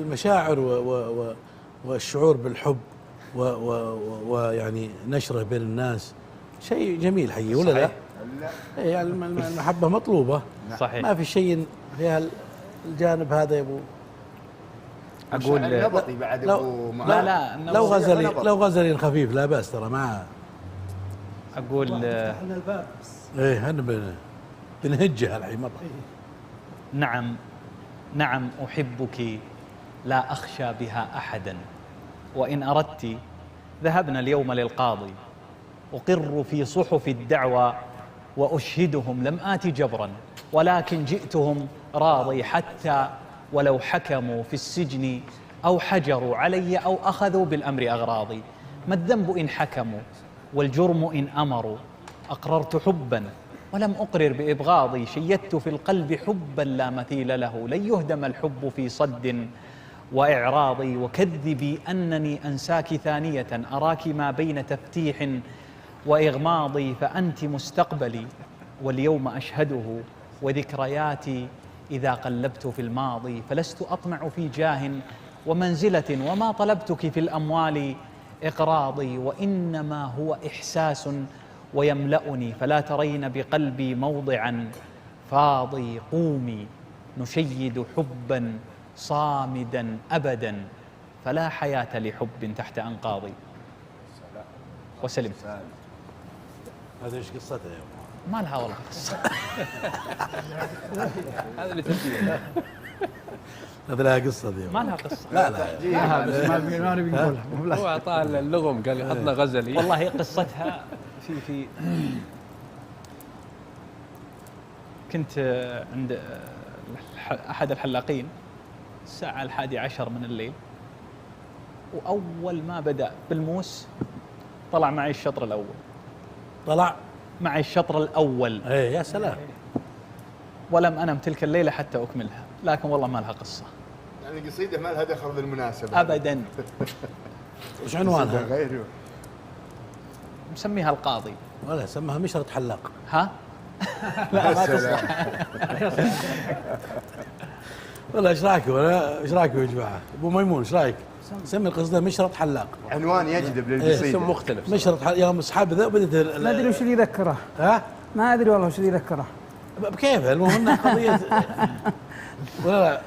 المشاعر والشعور بالحب ويعني نشره بين الناس شيء جميل حقيقي، ولا لا؟ يعني المحبة مطلوبة. صحيح. ما في شيء في الجانب هذا يا ابو. اقول نبطي بعد ابو لا لو غزلي خفيف لا بأس ترى معاه. اقول الباب ايه احنا بنهجها الحين مرة. نعم أحبك لا أخشى بها أحدا، وإن أردت ذهبنا اليوم للقاضي أقر في صحف الدعوى وأشهدهم لم آت جبرا، ولكن جئتهم راضي، حتى ولو حكموا في السجن أو حجروا علي أو أخذوا بالأمر أغراضي. ما الذنب إن حكموا والجرم إن أمروا، أقررت حبا ولم أقرر بإبغاضي، شيدت في القلب حبا لا مثيل له، لن يهدم الحب في صد وإعراضي. وكذبي أنني أنساك ثانية، أراك ما بين تفتيح وإغماضي، فأنت مستقبلي واليوم أشهده، وذكرياتي إذا قلبت في الماضي، فلست أطمع في جاه ومنزلة، وما طلبتك في الأموال إقراضي، وإنما هو إحساس ويملأني، فلا ترين بقلبي موضعا فاضي. قومي نشيد حبا صامدا أبدا، فلا حياة لحب تحت أنقاضي. وسلمت. هذا ايش قصتها يا ابو؟ ما لها والله قصة. هذا اللي تبيه. هذا لها قصة دي. ما لها قصة. لا ما نبي نقولها. هو أعطاه اللغم قال حطنا غزلي. والله هي قصتها في كنت عند أحد الحلاقين الساعة 11 من الليل، وأول ما بدأ بالموس طلع معي الشطر الأول. طلع معي الشطر الأول. ايه يا سلام. ولم أنم تلك الليلة حتى أكملها، لكن والله ما لها قصة. يعني قصيدة ما لها دخل بالمناسبة أبدا. وش عنوانها؟ غيره مسميها القاضي. ولا سمها مشرط حلاق. ها؟ لا ما تصلح. والله ايش رايكم؟ ولا ايش رايكم يا جماعه؟ ابو ميمون ايش رايك؟ سمي القصيده مشرط حلاق. عنوان يجذب للقصيدة. اسم مختلف. مشرط حلاق يوم اصحاب ذا بدت ما ادري وش اللي يذكره. ها؟ ما ادري والله وش اللي يذكره. بكيف المهم انها قضيه. ولا